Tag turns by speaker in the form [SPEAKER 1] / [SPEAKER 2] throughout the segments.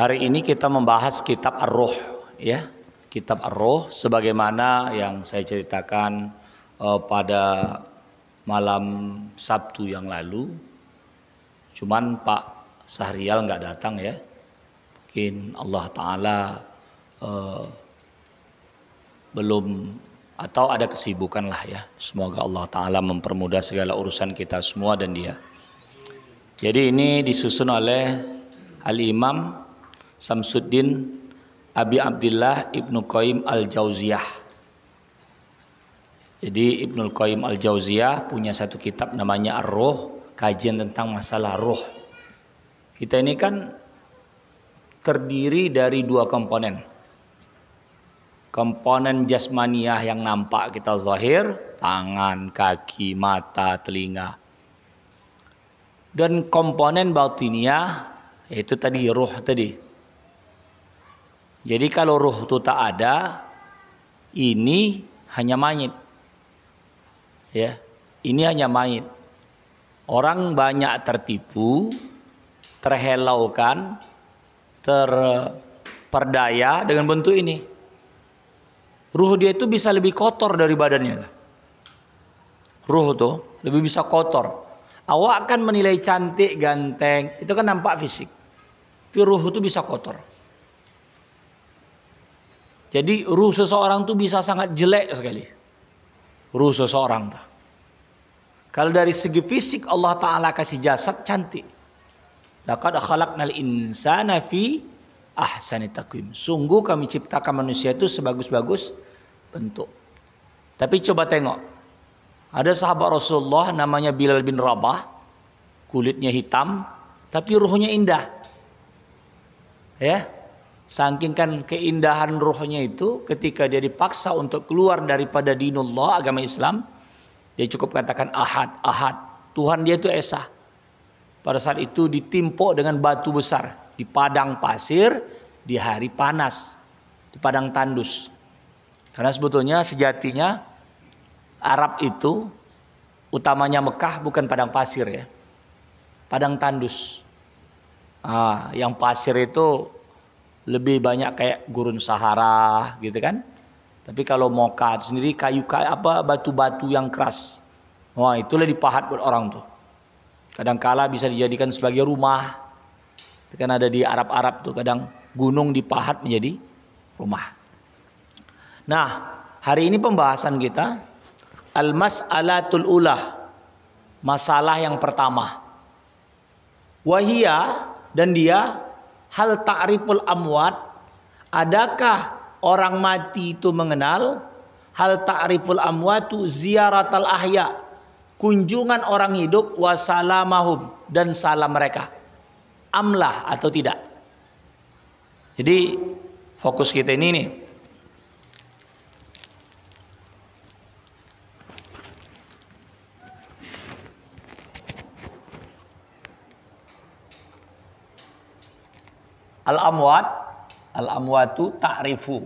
[SPEAKER 1] Hari ini kita membahas kitab Ar-Ruh, ya. Kitab Ar-Ruh sebagaimana yang saya ceritakan pada malam Sabtu yang lalu. Cuman Pak Sahrial nggak datang ya. Mungkin Allah Ta'ala belum atau ada kesibukan lah ya. Semoga Allah Ta'ala mempermudah segala urusan kita semua dan dia. Jadi ini disusun oleh Al-Imam Samsuddin Abi Abdillah Ibnu Qayyim Al-Jauziyah. Jadi Ibnu Qayyim Al-Jauziyah punya satu kitab namanya Ar-Ruh, kajian tentang masalah ruh. Kita ini kan terdiri dari dua komponen. Komponen jasmaniah yang nampak kita zahir, tangan, kaki, mata, telinga. Dan komponen batiniah, yaitu tadi ruh tadi. Jadi kalau ruh itu tak ada, ini hanya mayit. Ya, ini hanya mayit. Orang banyak tertipu, terhelaukan, terperdaya dengan bentuk ini. Ruh dia itu bisa lebih kotor dari badannya. Ruh itu lebih bisa kotor. Awak akan menilai cantik, ganteng, itu kan nampak fisik. Tapi ruh itu bisa kotor. Jadi ruh seseorang tuh bisa sangat jelek sekali. Ruh seseorang tuh. Kalau dari segi fisik Allah Ta'ala kasih jasad cantik. Laqad khalaqnal insana fi ahsani taqwim. Sungguh kami ciptakan manusia itu sebagus-bagus bentuk. Tapi coba tengok. Ada sahabat Rasulullah namanya Bilal bin Rabah. Kulitnya hitam. Tapi ruhnya indah. Ya. Saking kan keindahan ruhnya itu ketika dia dipaksa untuk keluar daripada dinullah, agama Islam, dia cukup katakan ahad, ahad. Tuhan dia itu esa. Pada saat itu ditimpuk dengan batu besar di padang pasir di hari panas, di padang tandus. Karena sebetulnya sejatinya Arab itu utamanya Mekah bukan padang pasir ya, padang tandus. Yang pasir itu lebih banyak kayak gurun Sahara gitu kan. Tapi kalau Mocha sendiri kayu batu-batu yang keras. Wah, itulah dipahat buat orang tuh. Kadang-kala bisa dijadikan sebagai rumah. Itu kan ada di Arab-Arab tuh, kadang gunung dipahat menjadi rumah. Nah, hari ini pembahasan kita al-mas'alatul ulah. Masalah yang pertama. Wahia, dan dia hal ta'riful amwat, adakah orang mati itu mengenal? Hal ta'riful amwatu ziyaratal ahya, kunjungan orang hidup, wasalamahum, dan salam mereka. Amlah atau tidak? Jadi fokus kita ini nih. Al-amwatu ta'rifu.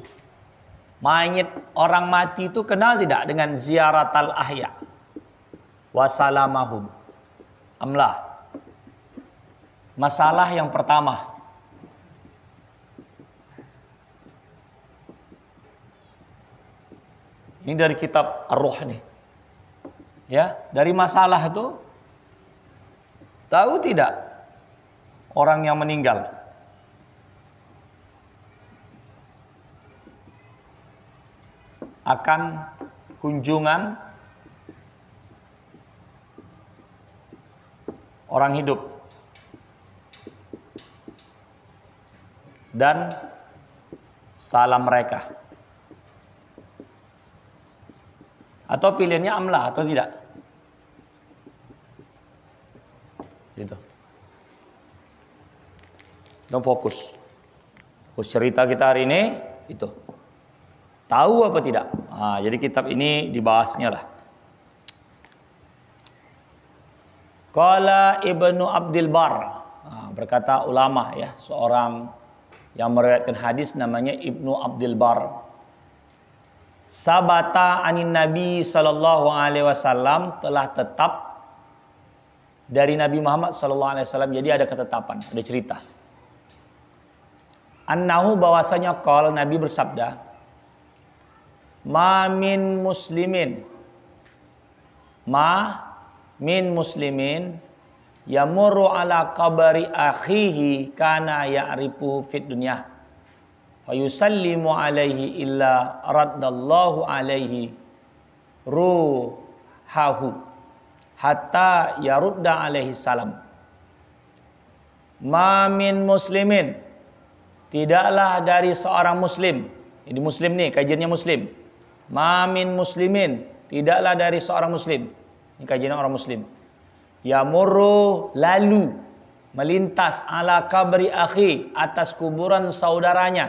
[SPEAKER 1] Mayit orang mati itu kenal tidak dengan ziyaratal ahya wasalamahum? Amlah. Masalah yang pertama. Ini dari kitab Ar-Ruh nih. Ya, dari masalah itu tahu tidak orang yang meninggal akan kunjungan orang hidup dan salam mereka, atau pilihannya amlah atau tidak, gitu. Dan fokus cerita kita hari ini itu. Tahu apa tidak? Jadi kitab ini dibahasnya lah. Qala Ibnu Abdil Bar, berkata ulama ya, seorang yang meriwayatkan hadis namanya Ibnu Abdil Bar. Sabata anin Nabi sallallahu alaihi wasallam, telah tetap dari Nabi Muhammad sallallahu alaihi wasallam. Jadi ada ketetapan, ada cerita. Annahu bahwasanya qala Nabi bersabda, ma min muslimin yamurru ala qabri akhihi kana ya'rifu fid dunya fayusallimu alaihi illa raddallahu alaihi ruhahu hatta yarudda alaihi salam. Ma min muslimin, tidaklah dari seorang muslim. Ini muslim nih, kajiannya muslim. Ma min muslimin, tidaklah dari seorang muslim. Ini kajiannya orang muslim. Yamurru, lalu melintas ala kabri akhi, atas kuburan saudaranya.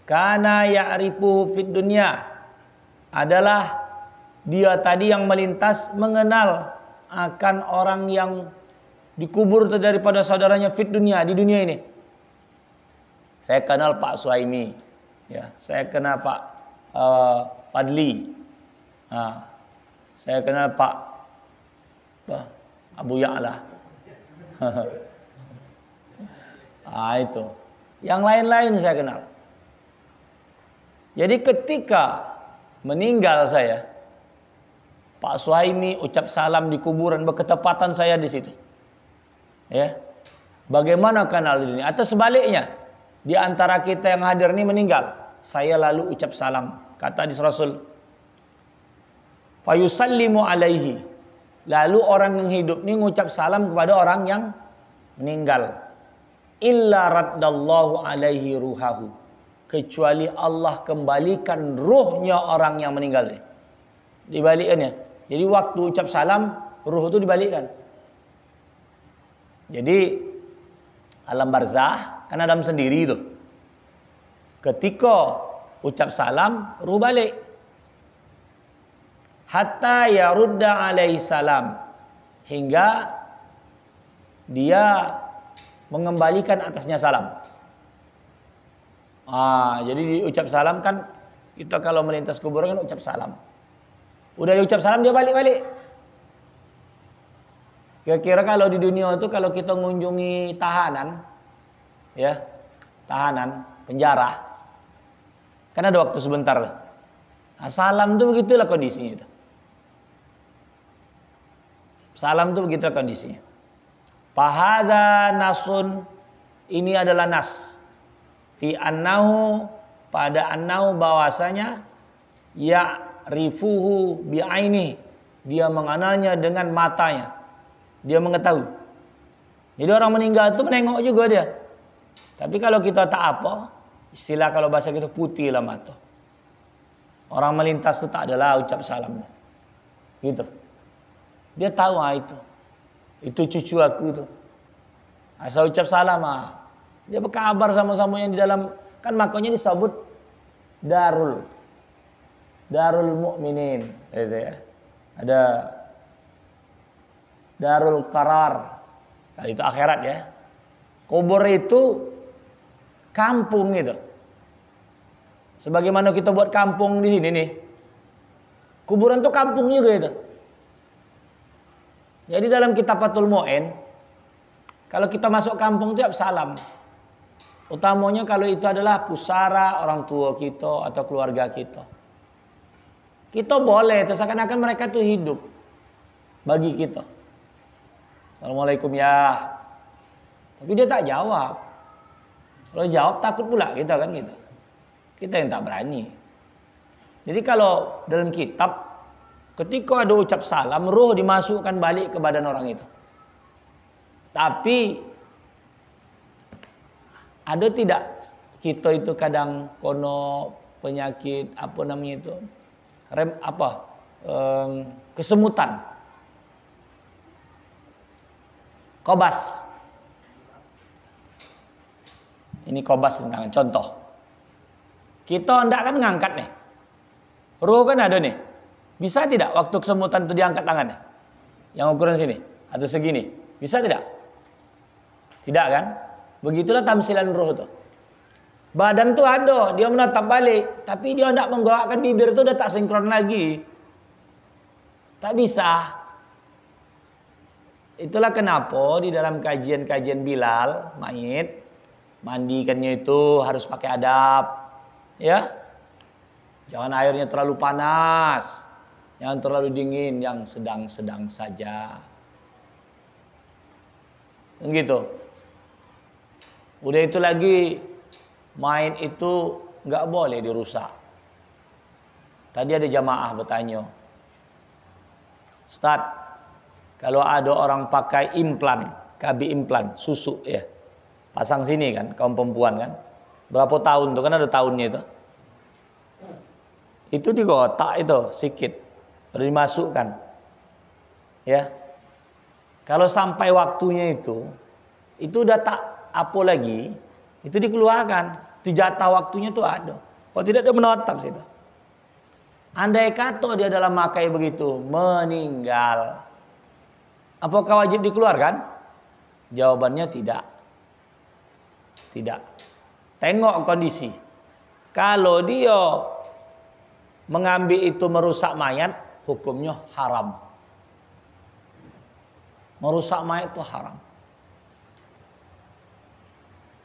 [SPEAKER 1] Kana ya'rifu fid dunya, adalah dia tadi yang melintas mengenal akan orang yang dikubur daripada saudaranya fit dunia, di dunia ini. Saya kenal Pak Suhaimi, ya, saya kenal Pak Padli, saya kenal Pak Abu Ya'la. Itu. Yang lain-lain saya kenal. Jadi ketika meninggal saya, Pak Suhaimi ucap salam di kuburan, berketepatan saya di situ. Ya. Bagaimana kenal ini? Atau sebaliknya, di antara kita yang hadir ini meninggal, saya lalu ucap salam. Kata hadis Rasul, fayusallimu alaihi. Lalu orang yang hidup ini mengucap salam kepada orang yang meninggal. Illa raddallahu alaihi ruhahu. Kecuali Allah kembalikan ruhnya orang yang meninggal ini. Dibalikkan ya. Jadi waktu ucap salam, ruh itu dibalikkan. Jadi alam barzah kan Adam sendiri itu. Ketika ucap salam, ruh balik. Hatta yarudda alaihi salam, hingga dia mengembalikan atasnya salam. Jadi diucap salam kan, kita kalau melintas kuburan kan ucap salam. Udah diucap salam dia balik-balik. Kira-kira kalau di dunia itu kalau kita mengunjungi tahanan, ya, tahanan, penjara, kan ada waktu sebentar. Nah, salam tuh begitulah kondisinya itu. Salam tuh begitulah kondisinya. Fahadha nasun, ini adalah nas. Fi annahu, pada annahu bahwasanya ya'rifuhu bi'aini, dia mengenalnya dengan matanya. Dia mengetahui. Jadi orang meninggal itu menengok juga dia. Tapi kalau kita tak apa, istilah kalau bahasa kita putih lah mata. Orang melintas itu tak adalah ucap salam. Gitu. Dia tahu itu. Itu cucu aku tuh. Asal ucap salam dia berkabar sama-sama yang di dalam, kan makanya disebut darul mu'minin gitu ya. Ada darul qarar. Nah, itu akhirat ya. Kubur itu kampung gitu. Sebagaimana kita buat kampung di sini nih. Kuburan itu kampung juga itu. Jadi dalam kitab Fathul Mu'in, kalau kita masuk kampung itu salam. Utamanya kalau itu adalah pusara orang tua kita atau keluarga kita. Kita boleh, seakan-akan mereka itu hidup bagi kita. Assalamualaikum ya. Tapi dia tak jawab. Kalau jawab takut pula kita kan gitu. Kita yang tak berani. Jadi kalau dalam kitab, ketika ada ucap salam, ruh dimasukkan balik ke badan orang itu. Tapi ada tidak kita itu kadang kono penyakit apa namanya itu kesemutan, kobas. Ini kobas tentang contoh. Kita hendak kan ngangkat nih, ruh kan ada nih. Bisa tidak waktu kesemutan itu diangkat tangannya, yang ukuran sini atau segini, bisa tidak? Tidak kan? Begitulah tamsilan ruh itu. Badan tuh ada, dia menatap balik, tapi dia tidak menggerakkan bibir itu, udah tak sinkron lagi. Tak bisa. Itulah kenapa di dalam kajian-kajian Bilal mayit Mandikannya itu harus pakai adab, ya. Jangan airnya terlalu panas, jangan terlalu dingin, yang sedang-sedang saja. Gitu. Udah itu lagi, main itu nggak boleh dirusak. Tadi ada jamaah bertanya, Ustaz, kalau ada orang pakai implan, KB implan, susu ya, pasang sini kan, kaum perempuan kan, berapa tahun tuh kan ada tahunnya itu di kotak itu sikit, baru dimasukkan, ya. Kalau sampai waktunya itu udah tak apa lagi, itu dikeluarkan, itu jatah waktunya tuh ada. Kalau tidak dia menetap situ. Andai kata dia dalam makai begitu meninggal, apakah wajib dikeluarkan? Jawabannya tidak. Tidak. Tengok kondisi. Kalau dia mengambil itu merusak mayat, hukumnya haram. Merusak mayat itu haram.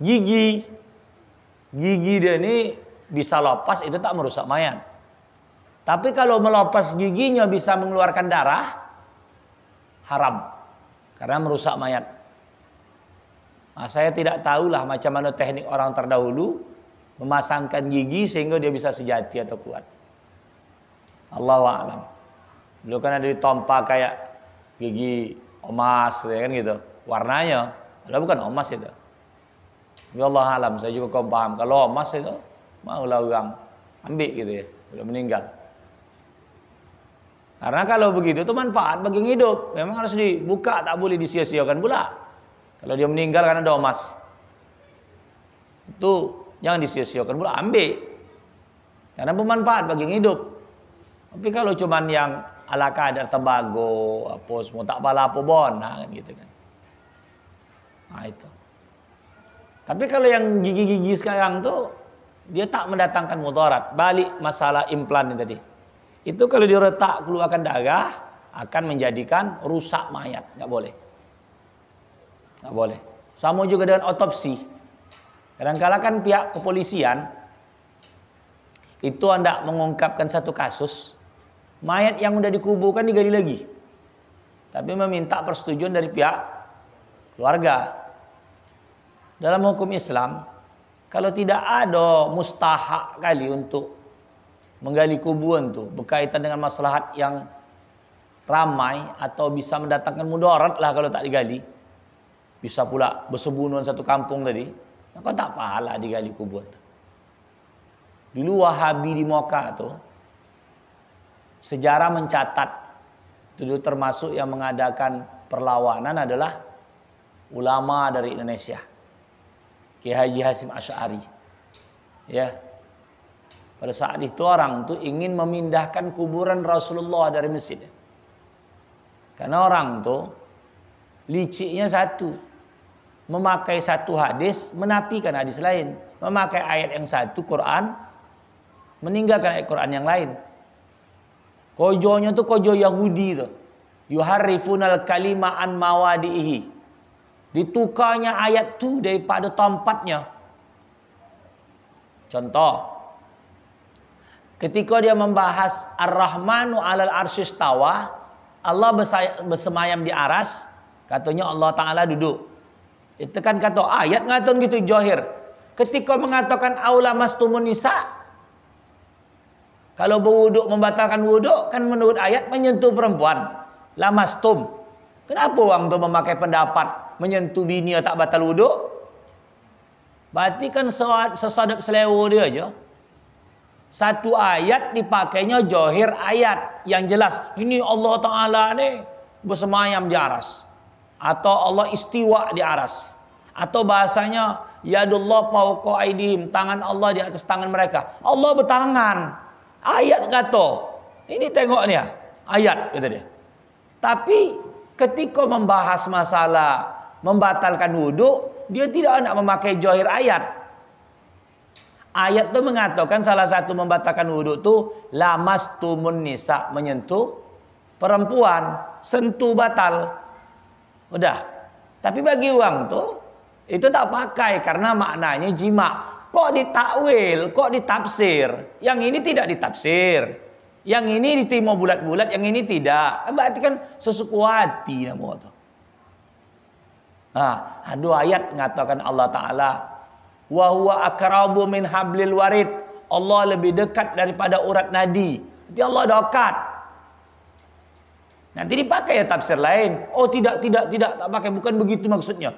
[SPEAKER 1] Gigi dia ini bisa lepas, itu tak merusak mayat. Tapi kalau melepas giginya bisa mengeluarkan darah, haram. Karena merusak mayat. Nah, saya tidak tahulah macam mana teknik orang terdahulu memasangkan gigi sehingga dia bisa sejati atau kuat. Allahu a'lam. Dulu kan ada ditompa kayak gigi emas, ya kan gitu. Warnanya, padahal bukan emas itu. Ya Allah alam, saya juga kau paham. Kalau emas itu, maulah orang ambil gitu ya, udah meninggal. Karena kalau begitu itu manfaat bagi yang hidup. Memang harus dibuka, tak boleh disia-siakan pula. Kalau dia meninggal karena ada emas, itu jangan disia-siakan pula, ambil. Karena bermanfaat bagi yang hidup. Tapi kalau cuman yang ala kadar tembago, apa semua tak pala apa bon, nah, kan gitu kan. Nah itu. Tapi kalau yang gigi-gigi sekarang tuh dia tak mendatangkan mudarat. Balik masalah implan ini tadi. Itu kalau diretak keluarkan darah akan menjadikan rusak mayat, nggak boleh. Nggak boleh. Sama juga dengan otopsi. Kadang-kadang kan pihak kepolisian itu hendak mengungkapkan satu kasus, mayat yang udah dikuburkan digali lagi. Tapi meminta persetujuan dari pihak keluarga. Dalam hukum Islam, kalau tidak ada mustahak kali untuk menggali kuburan tuh berkaitan dengan maslahat yang ramai atau bisa mendatangkan mudarat lah kalau tak digali. Bisa pula bersebunuhan satu kampung tadi, maka tak pahala digali kuburan. Dulu Wahabi di Moka tuh sejarah mencatat itu termasuk yang mengadakan perlawanan adalah ulama dari Indonesia. Kiai Haji Hasyim Asy'ari. Ya. Pada saat itu orang tuh ingin memindahkan kuburan Rasulullah dari masjid. Karena orang tuh liciknya satu. Memakai satu hadis, menafikan hadis lain. Memakai ayat yang satu Quran, meninggalkan ayat Quran yang lain. Kojonya tuh kojo Yahudi tuh. Yuharrifunal kalima an mawadihi. Ditukarnya ayat tuh daripada tempatnya. Contoh, ketika dia membahas Ar-Rahmanu 'alal arsy istawa, Allah bersemayam di aras, katanya Allah Ta'ala duduk. Itu kan kata ayat ngaton gitu Johir. Ketika mengatakan aula mastumun nisa, kalau berwuduk membatalkan wuduk kan menurut ayat menyentuh perempuan. Lamastum. Kenapa orang tu memakai pendapat menyentuh bini tak batal wuduk? Berarti kan sesadap selewa dia aja. Satu ayat dipakainya johir ayat yang jelas. Ini Allah Ta'ala ni bersemayam di aras. Atau Allah istiwa di aras. Atau bahasanya yadullah fawqa aydihim, tangan Allah di atas tangan mereka. Allah bertangan. Ayat kata. Ini tengok ni ayat kata dia. Tapi ketika membahas masalah membatalkan wudhu, dia tidak nak memakai johir ayat. Ayat itu mengatakan salah satu membatalkan wudhu itu lamastumun nisa, menyentuh perempuan, sentuh batal. Udah. Tapi bagi orang tuh Itu tak pakai karena maknanya jima. Kok ditakwil, kok ditafsir? Yang ini tidak ditafsir. Yang ini diterima bulat-bulat, yang ini tidak. Berarti kan sesuku hati nama itu. Nah, ada ayat mengatakan Allah Ta'ala, wa huwa akrabu min hablil warid. Allah lebih dekat daripada urat nadi. Jadi Allah dekat. Nanti dipakai ya tafsir lain. Oh tidak, tak pakai, bukan begitu maksudnya.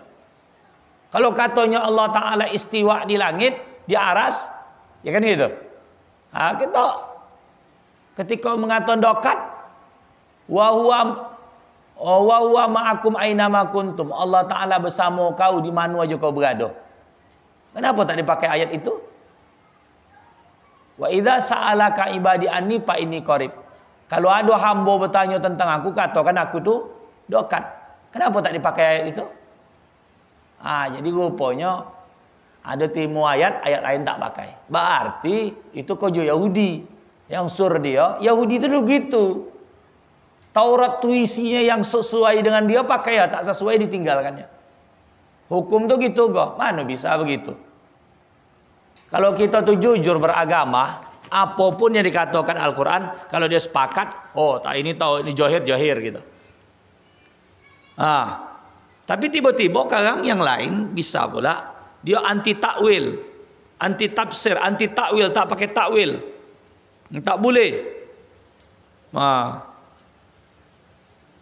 [SPEAKER 1] Kalau katanya Allah Ta'ala istiwa di langit, di aras, ya kan gitu. Nah, kita ketika mengatakan dekat, wa huwa ma'akum aina ma kuntum. Allah Ta'ala bersama kau di mana aja kau berada. Kenapa tak dipakai ayat itu? Wa idza sa'alaka ibadi anni fa inni qarib. Kalau ada hamba bertanya tentang aku, katakan aku tu dekat. Kenapa tak dipakai ayat itu? Jadi rupanya ada timu ayat lain tak pakai. Berarti itu kojo Yahudi. Yang sur dia, Yahudi itu begitu. Taurat tu isinya yang sesuai dengan dia pakai ya, tak sesuai ditinggalkannya. Hukum tuh gitu kok. Mana bisa begitu? Kalau kita tuh jujur beragama, apapun yang dikatakan Al-Quran, kalau dia sepakat, oh tak ini tahu ini jahir gitu. Tapi tiba-tiba kadang yang lain bisa pula dia anti takwil, anti tafsir, anti takwil, tak pakai takwil, tak boleh.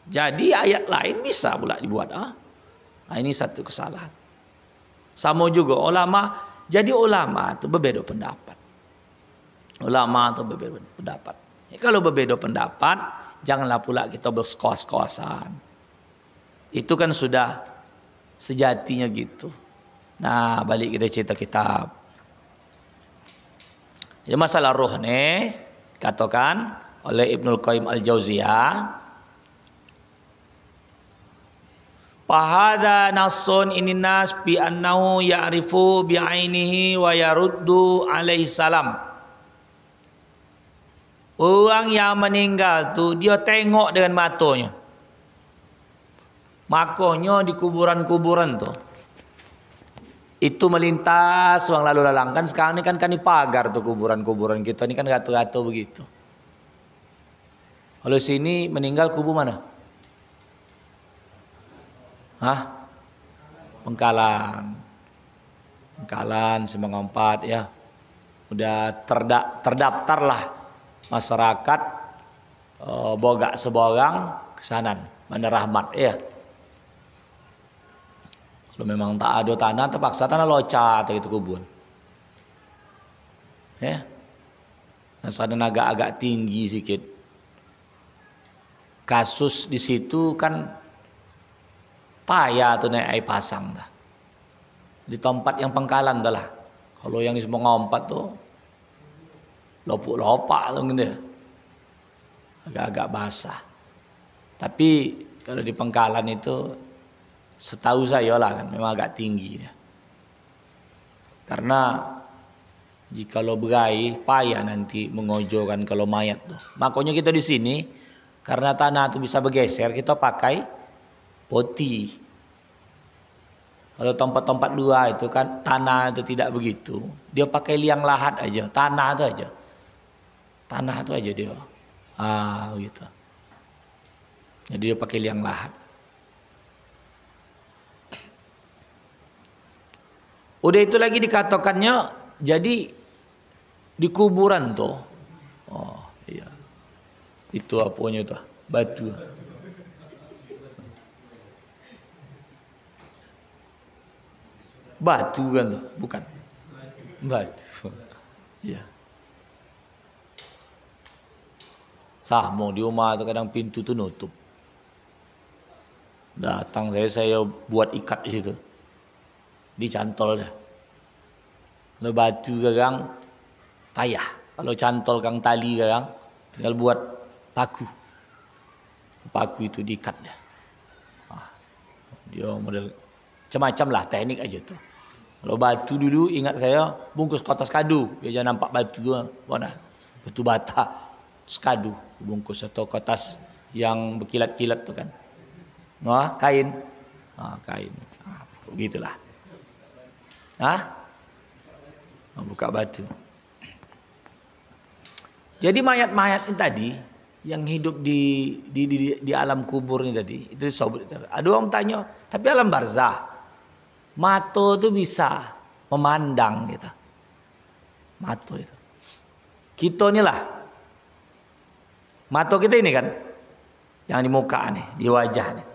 [SPEAKER 1] Jadi ayat lain bisa pula dibuat. Ini satu kesalahan. Sama juga ulama. Jadi ulama itu berbeda pendapat. Ulama itu berbeda pendapat. Kalau berbeda pendapat, janganlah pula kita bersekos-kosan. Itu kan sudah sejatinya gitu. Nah, balik kita cerita kitab. Jadi masalah ruh nih, katakan oleh Ibnul Qayyim Al-Jauziyah, Fahada nasun ini nas bi annahu ya'rifu bi ainihi wa yaruddu alaihi salam. Orang yang meninggal tu dia tengok dengan matanya. Makanya di kuburan-kuburan tu itu melintas uang lalu lalang. Kan sekarang ini kan di pagar tuh kuburan-kuburan kita ini kan gato-gato begitu. Kalau sini meninggal kubur mana? Bengkalan Semangka 4 ya. Udah terdaftar lah masyarakat Bogak Seborang kesanan Bandar Rahmat ya. Kalau memang tak ada tanah terpaksa tanah locat gitu kuburan. Ya. Sana agak tinggi sedikit. Kasus di situ kan payah tuh naik air pasang dah. Di tempat yang pengkalan dah lah. Kalau yang di Semangka 4 tuh lopuk-lopak tuh gitu ya. Agak-agak basah. Tapi kalau di pengkalan itu setahu saya lah kan memang agak tinggi dia. Karena jika lo berai payah nanti mengojokan kalau mayat tuh. Makanya kita di sini karena tanah itu bisa bergeser, kita pakai poti. Kalau tempat-tempat dua itu kan tanah itu tidak begitu. Dia pakai liang lahat aja, tanah itu aja. Tanah itu aja dia. Gitu. Jadi dia pakai liang lahat. Udah itu lagi dikatakannya jadi di kuburan tuh. Oh iya. Itu apanya tuh? Batu. Batu kan tuh, bukan? Batu. Iya. Sama di rumah tuh kadang pintu tuh nutup. Datang saya buat ikat di situ. Dicantol dah. Kalau batu kadang payah. Kalau cantol kang tali kadang tinggal buat paku. Paku itu diikat dah. Dia model macam-macam lah teknik aja tuh. Kalau batu dulu ingat saya bungkus kertas kadu, biar jangan nampak batu mana. Batu bata, kadu bungkus atau kertas yang berkilat-kilat tuh kan. Kain. Kain. Begitulah. Hah? Buka batu. Jadi mayat-mayat ini tadi yang hidup di alam kubur ini tadi, itu disebut. Ada orang tanya, tapi alam barzah, mata itu bisa memandang gitu. Mata itu. Kita inilah, mata kita ini kan, yang di muka nih, di wajah nih.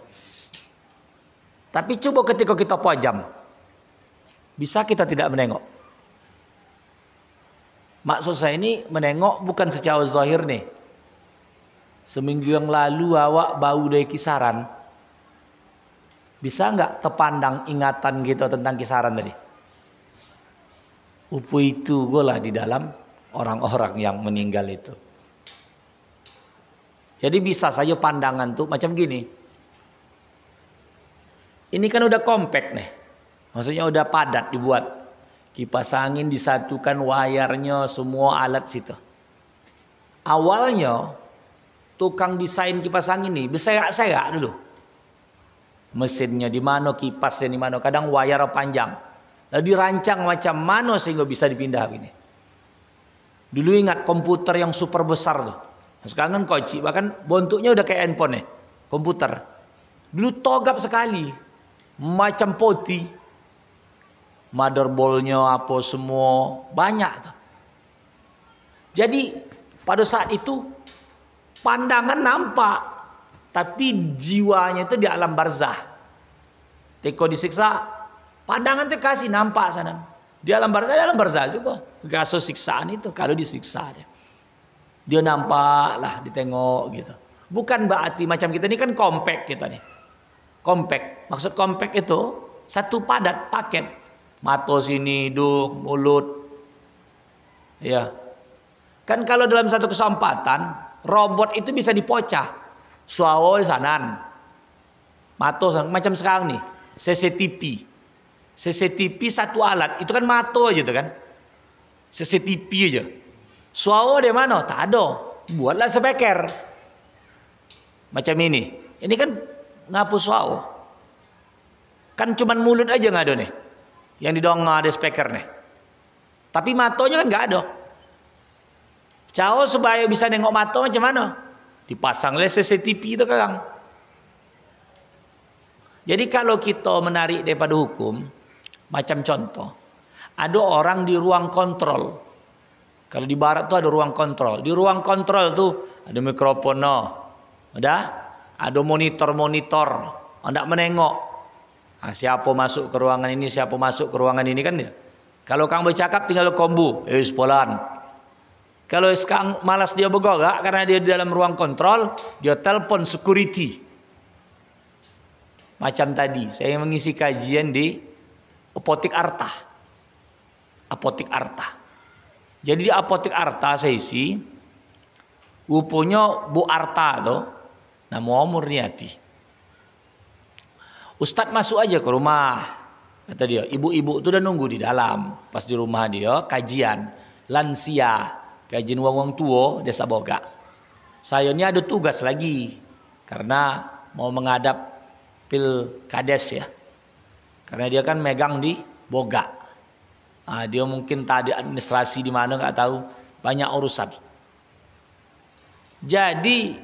[SPEAKER 1] Tapi coba ketika kita pajam, bisa kita tidak menengok. Maksud saya ini menengok bukan secara zahir nih. Seminggu yang lalu awak bau dari kisaran. Bisa nggak terpandang ingatan kita tentang kisaran tadi? Upu itu golah di dalam orang-orang yang meninggal itu. Jadi bisa saja pandangan tuh macam gini. Ini kan udah compact nih. Maksudnya udah padat dibuat. Kipas angin disatukan, wayarnya, semua alat situ. Awalnya tukang desain kipas angin nih berserak-serak dulu. Mesinnya di mana, kipasnya di mana, kadang wayar panjang. Lalu dirancang macam mana sehingga bisa dipindah begini. Dulu ingat komputer yang super besar tuh. Sekarang kan kocik, bahkan bentuknya udah kayak handphone nih, komputer. Dulu togap sekali, macam poti. Motherboardnya apa semua banyak tuh. Jadi pada saat itu pandangan nampak, tapi jiwanya itu di alam barzah. Teko disiksa, pandangan itu kasih nampak sana. Di alam barzah juga. Kasus siksaan itu kalau disiksa dia nampak lah, ditengok gitu. Bukan berarti macam kita ini kan compact kita nih. Compact, maksud compact itu satu padat paket. Mata sini, hidung, mulut. Ya. Kan kalau dalam satu kesempatan robot itu bisa dipocah. Suara di sana. Mata macam sekarang nih, CCTV. CCTV satu alat, itu kan mata aja tuh kan. CCTV aja. Suara di mana? Tak ada. Buatlah speaker. Macam ini. Ini kan ngapus suara. Kan cuman mulut aja nggak ada nih. Yang didongeng ada speaker nih. Tapi matonya kan nggak ada. Cao supaya bisa nengok mata macam mana? Dipasang oleh CCTV itu kan. Jadi kalau kita menarik daripada hukum, macam contoh, ada orang di ruang kontrol. Kalau di barat tuh ada ruang kontrol. Di ruang kontrol tuh ada mikrofon, ada monitor-monitor, hendak menengok. Siapa masuk ke ruangan ini, siapa masuk ke ruangan ini kan dia. Kalau kang bercakap tinggal kombu, sepolan. Kalau sekarang malas dia bergerak karena dia di dalam ruang kontrol, dia telepon security. Macam tadi, saya mengisi kajian di Apotik Arta. Apotik Arta. Jadi di Apotik Arta saya isi, rupanya Bu Arta tuh, nama Murniati. Ustadz masuk aja ke rumah, kata dia. Ibu-ibu itu udah nunggu di dalam. Pas di rumah dia kajian lansia, kajian wong tua desa Boga. Saya ini ada tugas lagi karena mau menghadap Pilkades ya. Karena dia kan megang di Boga. Dia mungkin tadi administrasi di mana nggak tahu, banyak urusan. Jadi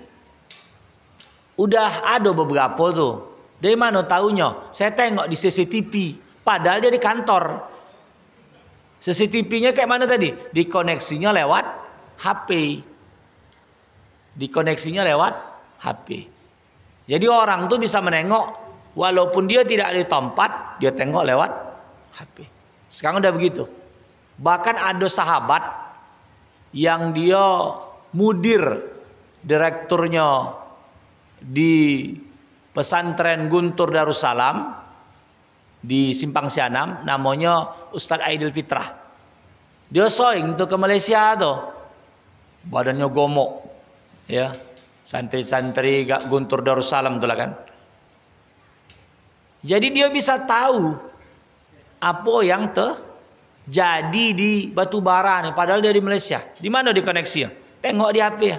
[SPEAKER 1] udah ada beberapa tuh. Dari mana tahunya? Saya tengok di CCTV. Padahal dia di kantor. CCTV-nya kayak mana tadi? Dikoneksinya lewat HP. Dikoneksinya lewat HP. Jadi orang tuh bisa menengok. Walaupun dia tidak ada di tempat, dia tengok lewat HP. Sekarang udah begitu. Bahkan ada sahabat yang dia mudir direkturnya di pesantren Guntur Darussalam di Simpang Sianam, namanya Ustadz Aidil Fitrah. Dia soing tuh ke Malaysia tuh, badannya gomok, ya, santri-santri Guntur Darussalam tuh lah kan. Jadi dia bisa tahu apa yang terjadi di Batubara nih, padahal dia di Malaysia. Di mana dikoneksinya? Tengok di HP ya.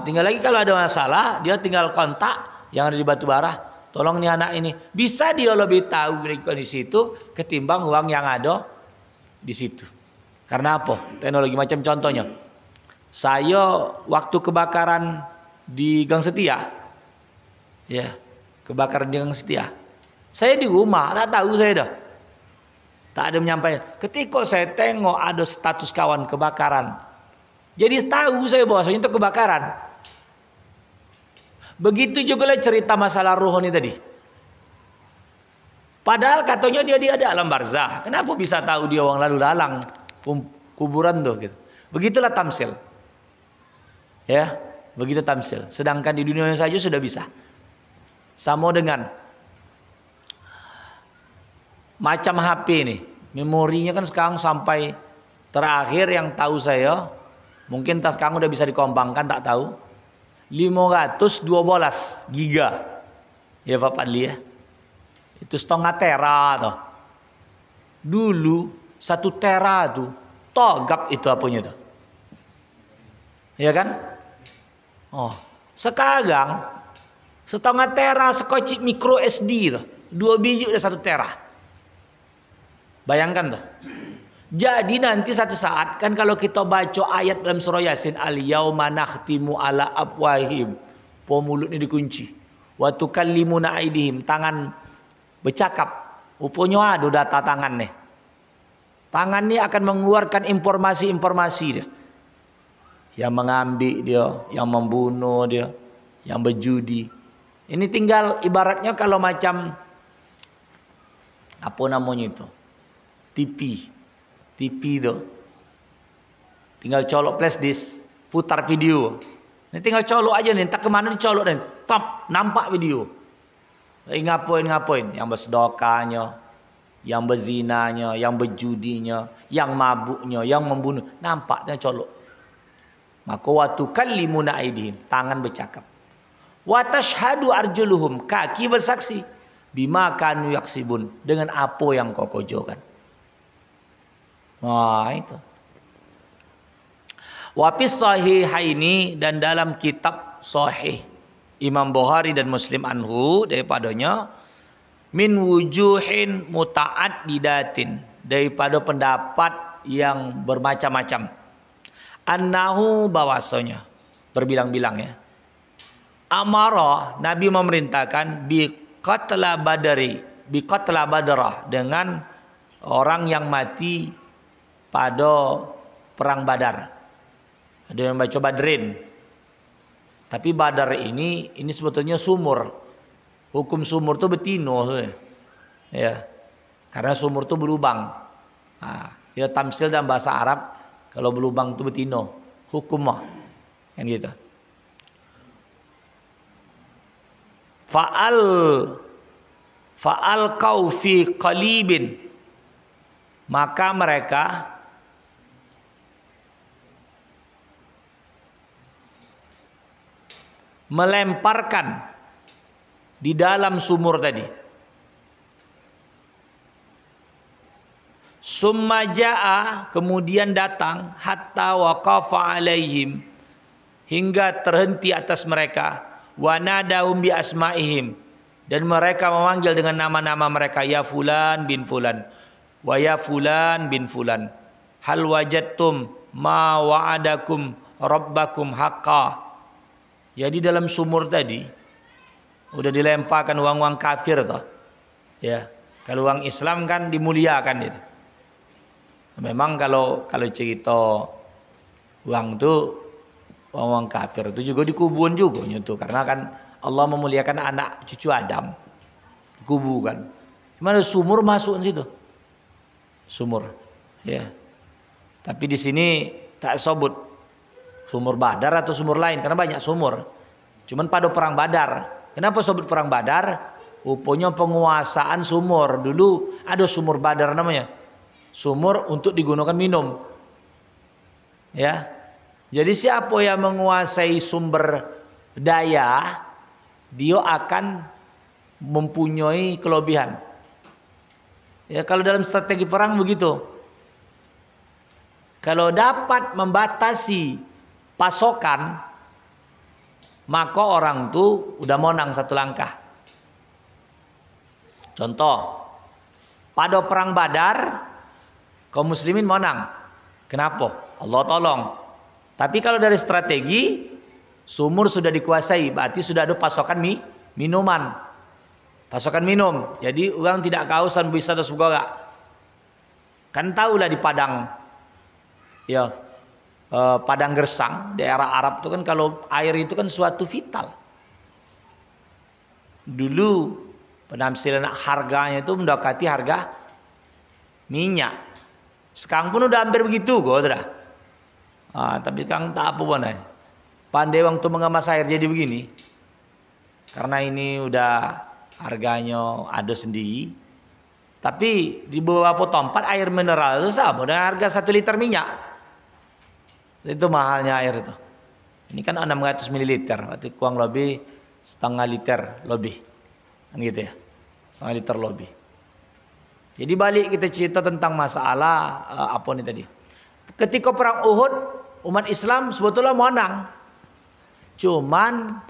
[SPEAKER 1] Tinggal lagi kalau ada masalah, dia tinggal kontak yang ada di Batubara. tolong nih anak ini. Bisa dia lebih tahu dari kondisi itu ketimbang uang yang ada di situ. Karena apa? Teknologi macam contohnya. Saya waktu kebakaran di Gang Setia, ya, kebakaran di Gang Setia. Saya di rumah, tak tahu saya dah. Tak ada menyampaikan. Ketika saya tengok ada status kawan kebakaran, jadi tahu saya bahwasanya itu kebakaran. Begitu juga lah cerita masalah ruh ini tadi. Padahal katanya dia ada alam barzah. Kenapa bisa tahu dia orang lalu lalang kuburan tuh gitu. Begitulah tamsil. Ya, begitu tamsil. Sedangkan di dunia saja sudah bisa. Sama dengan macam HP ini. Memorinya kan sekarang sampai terakhir yang tahu saya, mungkin tas sekarang udah bisa dikompangkan, tak tahu. 512 giga. Ya Pak Padli ya. Itu setengah tera tuh. Dulu 1 tera tuh togap itu apanya tuh. Ya kan? Oh, sekarang setengah tera sekocik micro SD tuh. 2 biji udah 1 tera. Bayangkan tuh. Jadi nanti satu saat kan kalau kita baca ayat dalam surah Yasin, al-yauma nakhtimu ala afwahim, mulut ini dikunci. Wa tukallimuna aidihim, tangan bercakap. Rupanya ada data tangan nih. Tangan ini akan mengeluarkan informasi-informasi dia. Yang mengambil dia, yang membunuh dia, yang berjudi. Ini tinggal ibaratnya kalau macam apa namanya itu? TV itu. Tinggal colok flash disk, putar video. Ini tinggal colok aja nih, entah kemana dicolok dan top nampak video. Ngapain, yang bersedekahnya, yang berzinanya, yang berjudinya, yang mabuknya, yang membunuh, nampaknya colok. Maka waktu kallimuna aidihim, tangan bercakap. Wa tashhadu arjuluhum, kaki bersaksi. Bima kanu yaksibun, dengan apa yang kau kerjakan. Wah itu. Wa fis sahihaini, dan dalam kitab sahih Imam Bukhari dan Muslim anhu daripadanya, min wujuhin muta'addidatin, daripada pendapat yang bermacam-macam. Annahu, bahwasanya berbilang-bilang ya. Amara, Nabi memerintahkan bi qatla badarah, dengan orang yang mati pada perang Badar. Ada yang baca Badrin. Tapi Badar ini sebetulnya sumur. Hukum sumur itu betino, ya. Karena sumur itu berlubang. Nah, ya tamsil dalam bahasa Arab, kalau berlubang itu betino, hukum mah, kan gitu. Fa'al kau fi qalibin, maka mereka melemparkan di dalam sumur tadi. Summa jaa, kemudian datang, hatta waqafa alaihim, hingga terhenti atas mereka, wa nadahum bi asmaihim, dan mereka memanggil dengan nama-nama mereka, ya fulan bin fulan, wa ya fulan bin fulan, hal wajadtum ma wa'adakum rabbakum haqqa. Jadi dalam sumur tadi udah dilemparkan uang-uang kafir toh. Ya, kalau uang Islam kan dimuliakan itu. Memang kalau cerita uang itu uang kafir itu juga dikubun juga nyentuh, karena kan Allah memuliakan anak cucu Adam. Kubu kan. Gimana sumur masuk di situ? Sumur. Ya. Tapi di sini tak sebut sumur Badar atau sumur lain, karena banyak sumur. Cuman pada perang Badar. Kenapa sebut perang Badar? Rupanya penguasaan sumur. Dulu ada sumur Badar namanya. Sumur untuk digunakan minum. Ya. Jadi siapa yang menguasai sumber daya, dia akan mempunyai kelebihan. Ya, kalau dalam strategi perang begitu. Kalau dapat membatasi pasokan, maka orang tuh udah menang satu langkah. Contoh, pada perang Badar kaum muslimin menang. Kenapa? Allah tolong. Tapi kalau dari strategi, sumur sudah dikuasai, berarti sudah ada pasokan minuman. Pasokan minum. Jadi orang tidak kehausan bisa terus bergerak. Kan tahulah di Padang, ya, Padang Gersang, daerah Arab itu kan kalau air itu kan suatu vital. Dulu penampilan harganya itu mendekati harga minyak. Sekarang pun udah hampir begitu kok, sudah. Tapi sekarang tak apa pun. Pandai waktu mengemas air jadi begini. Karena ini udah harganya ada sendiri. Tapi di beberapa tempat air mineral itu sama dengan harga 1 liter minyak. Itu mahalnya air itu. Ini kan 600 ml, berarti kurang lebih setengah liter lebih. Kan gitu ya. Setengah liter lebih. Jadi balik kita cerita tentang masalah apa nih tadi. Ketika perang Uhud, umat Islam sebetulnya menang. Cuman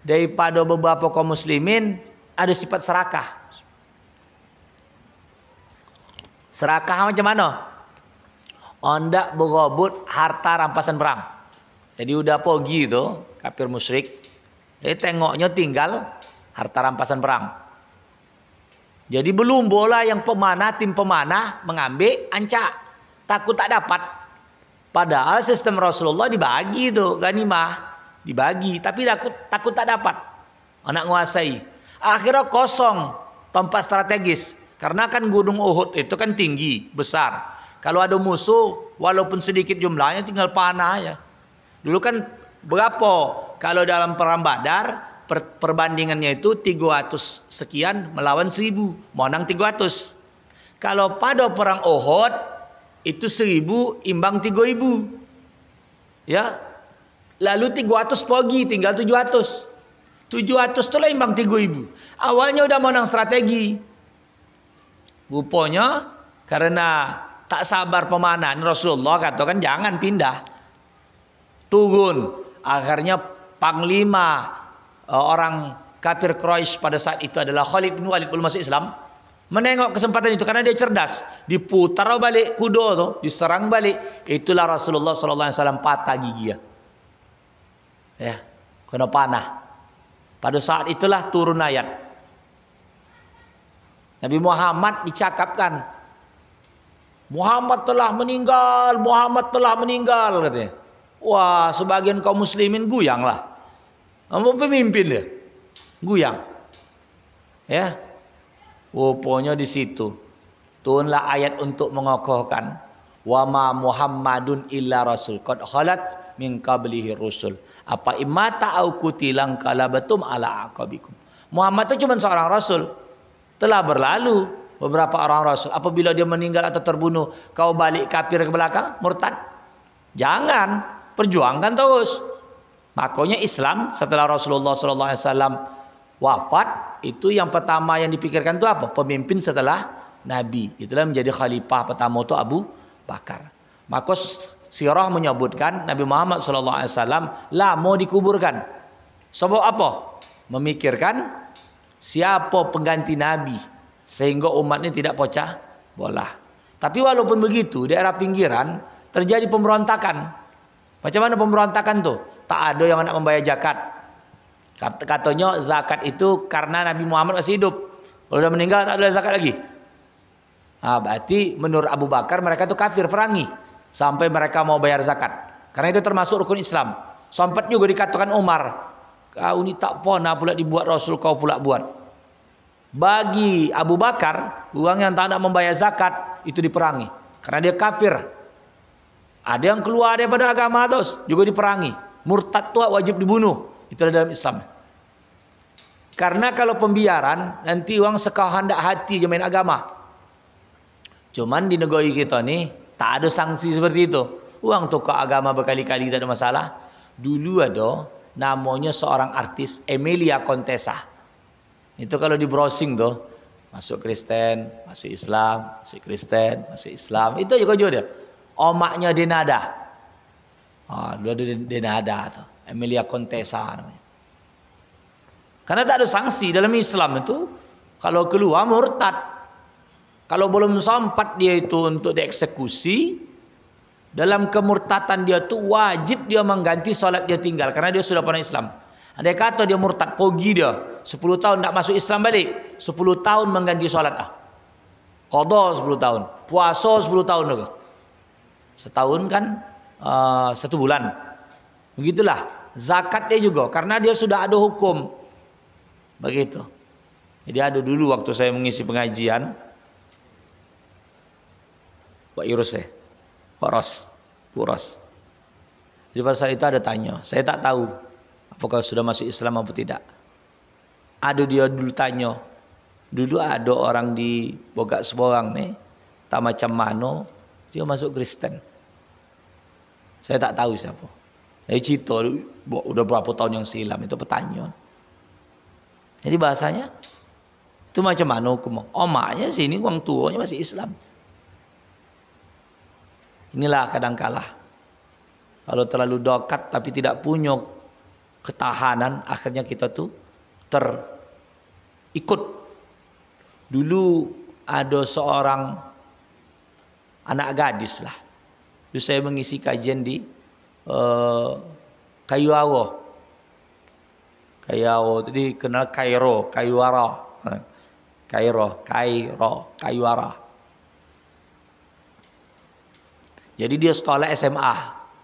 [SPEAKER 1] daripada beberapa kaum muslimin ada sifat serakah. Serakah macam mana? Hendak berebut harta rampasan perang. Jadi udah pergi itu kafir musyrik. Jadi tengoknya tinggal harta rampasan perang. Jadi belum bola yang pemanah, tim pemanah mengambil ancak. Takut tak dapat. Padahal sistem Rasulullah dibagi itu ganimah. Dibagi. Tapi takut tak dapat. Anak nguasai. Akhirnya kosong tempat strategis. Karena kan gunung Uhud itu kan tinggi, besar. Kalau ada musuh, walaupun sedikit jumlahnya tinggal panah ya. Dulu kan berapa? Kalau dalam perang Badar, perbandingannya itu 300 sekian melawan 1000. Menang 300. Kalau pada perang Uhud, itu 1000 imbang 3000. Ya. Lalu 300 pergi, tinggal 700. 700 itulah imbang 3000. Awalnya udah menang strategi. Rupanya karena tak sabar pemanah, Rasulullah katakan jangan pindah. Turun. Akhirnya panglima orang kafir Quraisy pada saat itu adalah Khalid bin Walid belum masuk Islam. Menengok kesempatan itu karena dia cerdas. Diputar balik kuda tu, diserang balik. Itulah Rasulullah SAW patah gigi. Ya, kena panah. Pada saat itulah turun ayat. Nabi Muhammad dicakapkan, Muhammad telah meninggal, Muhammad telah meninggal katanya. Wah, sebagian kaum muslimin guyang lah. Apa pemimpin dia? Guyang. Ya. Rupanya di situ turunlah ayat untuk mengokohkan wa ma Muhammadun illa rasul qad khalat min qablihi rusul. Apa imata au kutilang kalabatum ala aqabikum. Muhammad itu cuma seorang rasul. Telah berlalu beberapa orang rasul. Apabila dia meninggal atau terbunuh, kau balik kafir ke belakang, murtad. Jangan, perjuangkan terus. Makanya Islam setelah Rasulullah SAW wafat, itu yang pertama yang dipikirkan itu apa? Pemimpin setelah Nabi. Itulah menjadi khalifah pertama itu Abu Bakar. Maka sirah menyebutkan Nabi Muhammad SAW lama dikuburkan. Sebab apa? Memikirkan siapa pengganti Nabi sehingga umatnya tidak pecah belah. Tapi walaupun begitu, daerah pinggiran terjadi pemberontakan. Macam mana pemberontakan tuh? Tak ada yang nak membayar zakat. Katanya zakat itu karena Nabi Muhammad masih hidup. Kalau sudah meninggal tak ada zakat lagi. Berarti menurut Abu Bakar mereka itu kafir, perangi sampai mereka mau bayar zakat. Karena itu termasuk rukun Islam. Sempat juga dikatakan Umar, kau ini tak pernah pula dibuat Rasul, kau pula buat. Bagi Abu Bakar, orang yang tak nak membayar zakat itu diperangi. Karena dia kafir. Ada yang keluar daripada agama terus juga diperangi. Murtad itu wajib dibunuh. Itulah dalam Islam. Karena kalau pembiaran, nanti orang sekahandak hati je main agama. Cuman di negara kita ni tak ada sanksi seperti itu. Orang tukar agama berkali-kali tak ada masalah. Dulu ada namanya seorang artis Emilia Contessa. Itu kalau di browsing tuh masuk Kristen, masuk Islam, masuk Kristen, masuk Islam. Itu juga dia. Omaknya Denada. Dua Denada tuh. Emilia Contessa namanya. Karena tak ada sanksi dalam Islam itu. Kalau keluar murtad. Kalau belum sempat dia itu untuk dieksekusi, dalam kemurtatan dia tuh wajib dia mengganti salat dia tinggal karena dia sudah pernah Islam. Andai kata dia murtad, pergi dia 10 tahun tak masuk Islam balik, 10 tahun mengganti salat qada 10 tahun, puasa 10 tahun juga. Setahun kan 1 bulan. Begitulah zakat dia juga karena dia sudah ada hukum. Begitu. Jadi ada dulu waktu saya mengisi pengajian Pak Irus Pak Ros. Jadi pada saat itu ada tanya, saya tak tahu apakah sudah masuk Islam atau tidak. Ada dia dulu tanya, dulu ada orang di Bogak Seborang nih, tak macam mano dia masuk Kristen. Saya tak tahu siapa. Saya cerita udah berapa tahun yang silam itu pertanyaan. Jadi bahasanya itu macam mana hukum? Omaknya sini orang tuanya masih Islam. Inilah kadangkala kalau terlalu dekat tapi tidak punya ketahanan, akhirnya kita tuh terikut. Dulu ada seorang anak gadis lah. Dulu saya mengisi kajian di Kayuara. Tadi kenal Kayuara. Jadi dia sekolah SMA.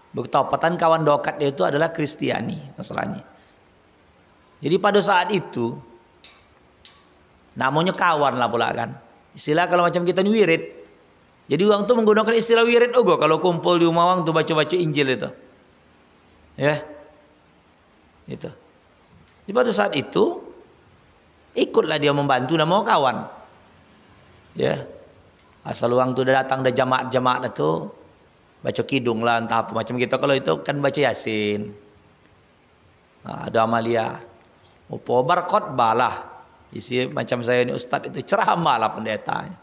[SPEAKER 1] Betapatan kawan dekat dia itu adalah Kristiani, Nasrani. Jadi pada saat itu namanya kawan lah pula kan. Istilah kalau macam kita ni wirid. Jadi orang tu menggunakan istilah wirid juga kalau kumpul di rumah orang tu baca-baca Injil itu. Ya. Itu. Jadi pada saat itu ikutlah dia membantu nama kawan. Ya. Asal orang tu dah datang dah jamaat-jamaat itu baca kidung lah entah apa macam kita kalau itu kan baca Yasin. Ada amalia. Opo berkhotbah lah. Isi macam saya ni ustaz itu ceramah lah pendetanya.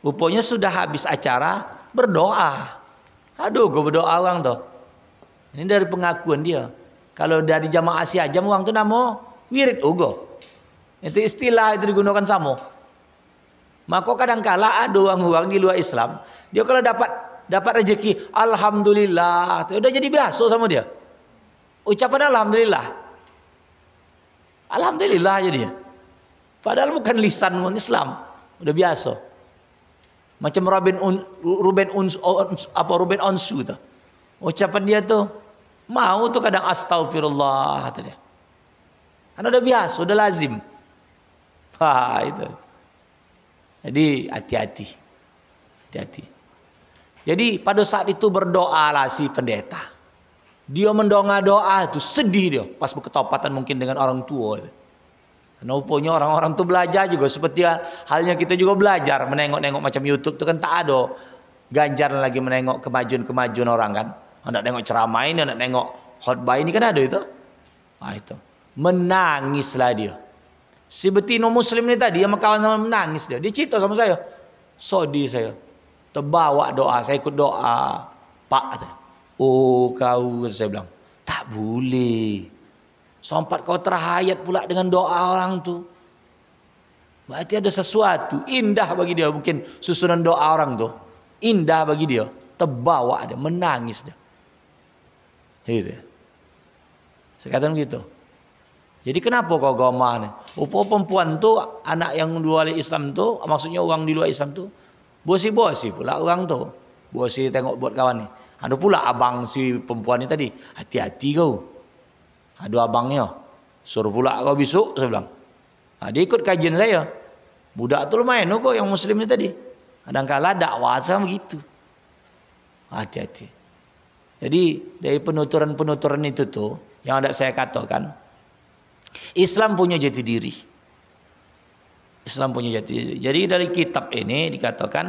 [SPEAKER 1] Rupanya sudah habis acara berdoa. Aduh, gue berdoa orang tu. Ini dari pengakuan dia. Kalau dari jamaah Asia orang tu nama wirid ugo. Itu istilah itu digunakan sama. Maka kadang-kala ada orang-orang di luar Islam, dia kalau dapat rezeki, alhamdulillah, udah jadi biasa sama dia. Ucapan alhamdulillah. Alhamdulillah aja dia. Padahal bukan lisan orang Islam, udah biasa. Macam Ruben Onsu tu. Ucapan dia tu mau tu kadang astagfirullah kata dia. Karena udah biasa, udah lazim. Itu. Jadi hati-hati. Jadi pada saat itu berdoalah si pendeta. Dia mendoa itu sedih dia pas berketopatan mungkin dengan orang tua. Karena rupanya orang-orang tu belajar juga seperti halnya kita juga belajar menengok-nengok macam YouTube tu kan tak ada ganjaran lagi menengok kemajuan orang kan. Nak tengok ceramah ini, nak tengok khutbah ini kan ada itu. Itu. Menangislah dia. Si betino muslim ni tadi yang kawan sama menangis dia. Dia cerita sama saya. Sodi saya. Terbawa doa, saya ikut doa. Pak, oh kau, saya bilang, tak boleh. Sampai kau terhayat pula dengan doa orang tu. Berarti ada sesuatu indah bagi dia. Mungkin susunan doa orang tu indah bagi dia. Terbawa dia, menangis dia. Gitu. Saya katakan begitu. Jadi kenapa kau gomah ni? Perempuan tu anak yang luar Islam tu, maksudnya orang di luar Islam tu, bosi-bosi pula orang tu. Bosi tengok buat kawan ni. Ada pula abang si perempuan ni tadi. Hati-hati kau. Ada abangnya. Suruh pula kau besok, saya bilang. Dia ikut kajian saya. Budak tu lumayan kau yang muslim ni tadi. Kadang-kadang dakwah sama begitu. Hati-hati. Jadi dari penuturan-penuturan itu tu, yang ada saya katakan, Islam punya jati diri. Islam punya jati diri. Jadi dari kitab ini dikatakan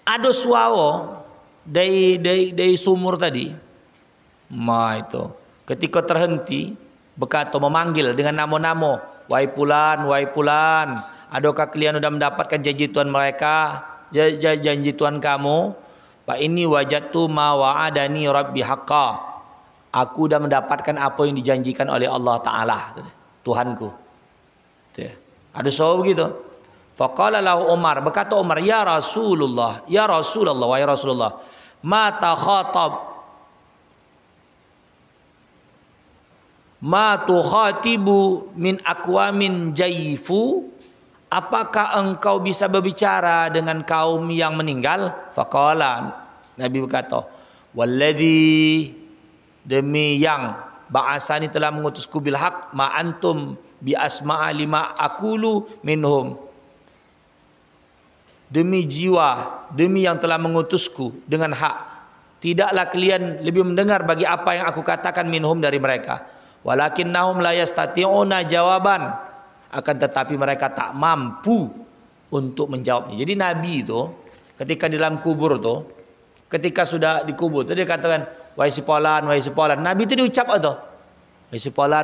[SPEAKER 1] ada suara dari sumur tadi. Itu ketika terhenti berkata memanggil dengan nama-nama, wahai fulan, adakah kalian sudah mendapatkan janji Tuhan mereka, janji Tuhan kamu? Fa inni wajadtu ma wa'adani rabbi haqqan. Aku dah mendapatkan apa yang dijanjikan oleh Allah Ta'ala. Tuhanku. Ada sahabat begitu. Faqala lahu Umar, berkata Umar, ya Rasulullah, wahai Rasulullah, ma tukhatibu min aqwamin jaifu, apakah engkau bisa berbicara dengan kaum yang meninggal? Faqala, Nabi berkata, walladzi, demi yang ba'asani telah mengutusku bil haq, ma antum bi asma'a lima aqulu minhum, demi jiwa, demi yang telah mengutusku dengan hak, tidaklah kalian lebih mendengar bagi apa yang aku katakan minhum dari mereka. Walakinnahum la yastati'una jawaban, akan tetapi mereka tak mampu untuk menjawabnya. Jadi Nabi itu ketika di dalam kubur tuh, ketika sudah dikubur tuh dia katakan, wahai si Polan, wahai si Polan. Nabi itu diucap atau wahai si Polan,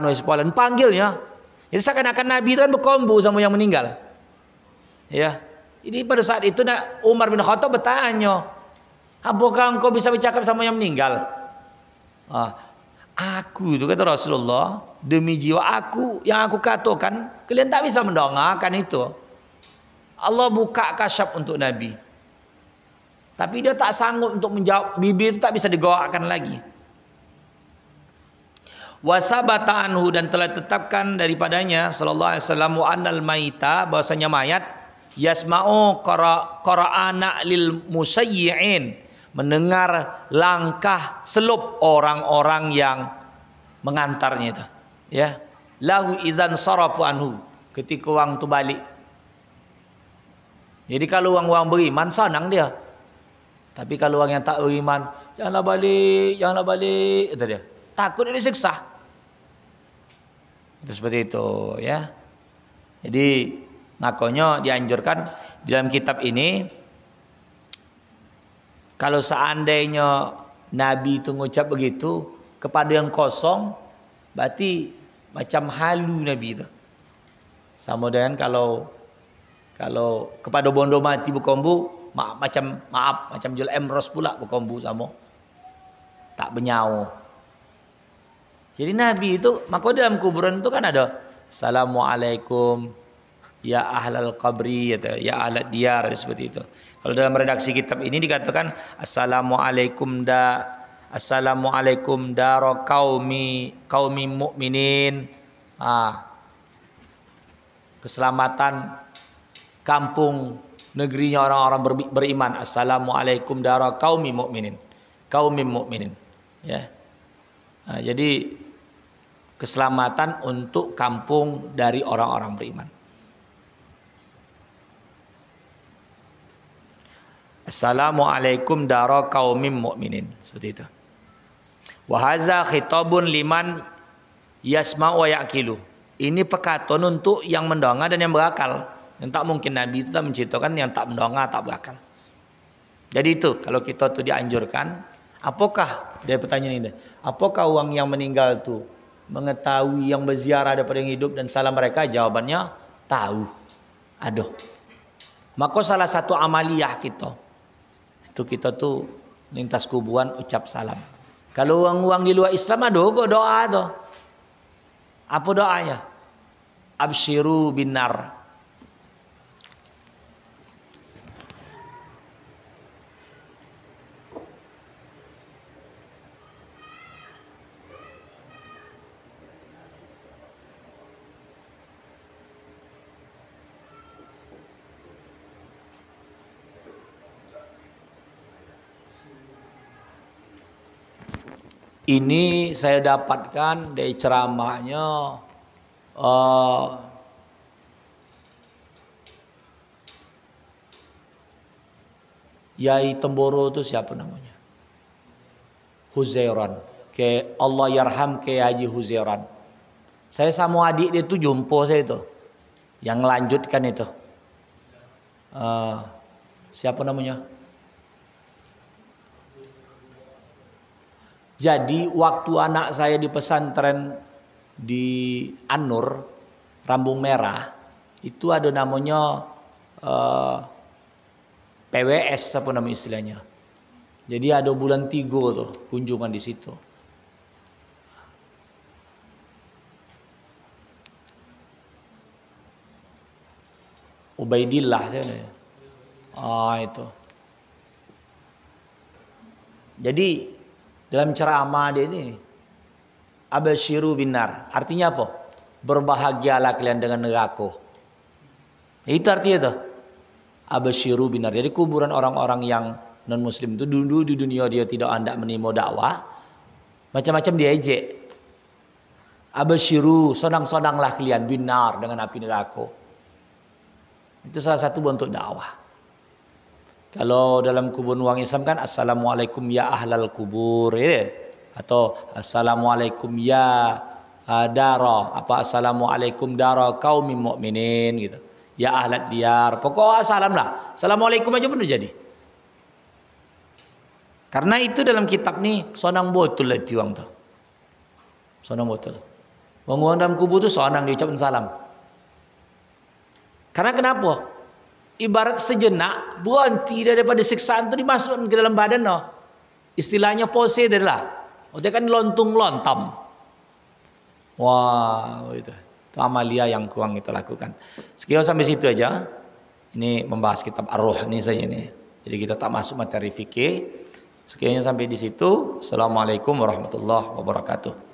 [SPEAKER 1] panggilnya. Jadi seakan-akan Nabi itu kan berkombu sama yang meninggal. Ya. Jadi pada saat itu Umar bin Khattab bertanya, apakah engkau bisa bercakap sama yang meninggal? Aku itu, kata Rasulullah, demi jiwa aku yang aku katakan, kalian tak bisa mendengarkan itu. Allah buka kasyaf untuk Nabi, tapi dia tak sanggup untuk menjawab, bibir itu tak bisa digoakkan lagi. Wasabata anhu, dan telah tetapkan daripadanya sallallahu alaihi wasallam, annal maita, bahwasanya mayat, yasma'u qara'ana lil musayyi'in, mendengar langkah selup orang-orang yang mengantarnya itu, ya, lahu idzan sarafu anhu, ketika uang itu balik. Jadi kalau uang beriman senang dia, tapi kalau uang yang tak beriman, janganlah balik, itu dia, takut dia disiksa. Itu seperti itu, ya. Jadi makanya dianjurkan di dalam kitab ini, kalau seandainya Nabi itu ngucap begitu kepada yang kosong, berarti macam halu Nabi itu. Sama dengan kalau kepada bondo mati berkombu, macam Jul Emros pula berkombu sama, tak benyau. Jadi Nabi itu, maka dalam kuburan itu kan ada Assalamualaikum ya ahlal qabri, ya ahlal diyar, seperti itu. Kalau dalam redaksi kitab ini dikatakan Assalamualaikum daro qaumi mukminin. Keselamatan kampung negerinya orang-orang beriman. Assalamualaikum daro qaumi mukminin. Ya. Jadi keselamatan untuk kampung dari orang-orang beriman. Assalamualaikum daro qaumim mu'minin, seperti itu. Wa hadza khitabun liman yasma'u wa yaqilu. Ini perkataan untuk yang mendengar dan yang berakal. Yang tak mungkin Nabi itu tak menceritakan yang tak mendengar, tak berakal. Jadi itu kalau kita tuh dianjurkan, apakah dia pertanyaan ini? Apakah orang yang meninggal itu mengetahui yang berziarah daripada yang hidup dan salam mereka? Jawabannya tahu. Aduh. Maka salah satu amaliyah kita tuh lintas kuburan ucap salam. Kalau orang-orang di luar Islam ada doa tuh. Apa doanya? Absyiru binar. Ini saya dapatkan dari ceramahnya Yai Temboro itu siapa namanya? Huzairan. Ke Allah yarham ke Haji Huzairan. Saya sama adik dia itu jumpa saya itu. Yang lanjutkan itu. Siapa namanya? Jadi waktu anak saya di pesantren di An-Nur, Rambung Merah, itu ada namanya PWS, apa nama istilahnya. Jadi ada bulan 3 tuh kunjungan di situ. Ubaidillah saya. Itu. Jadi dalam ceramah dia ini abasyiru binar. Artinya apa? Berbahagialah kalian dengan neraka. Itu artinya tuh. Abasyiru binar. Jadi kuburan orang-orang yang non muslim itu dulu di dunia dia tidak hendak menerima dakwah, macam-macam dia ejek. Abasyiru, sodang-sodanglah kalian binar dengan api neraka. Itu salah satu bentuk dakwah. Kalau dalam kubur orang Islam kan assalamualaikum ya ahlal kubur, ya. Atau assalamualaikum ya dara, apa assalamualaikum dara qaumin mukminin gitu. Ya ahlat diyar. Pokoknya salam lah. Assalamualaikum aja pun udah jadi. Karena itu dalam kitab nih sonang botol lah tiwang tuh. Sonang botol. Orang dalam kubur tuh sonang diucapkan salam. Karena kenapa? Ibarat sejenak berhenti daripada siksaan itu dimasukkan ke dalam badan no. Istilahnya pose adalah. Dia kan lontung lontam. Wah, itu amalia yang kurang kita lakukan. Sekian sampai situ aja. Ini membahas kitab Ar-Ruh ini saja ini. Jadi kita tak masuk materi fikih. Sekiannya sampai di situ. Assalamualaikum warahmatullahi wabarakatuh.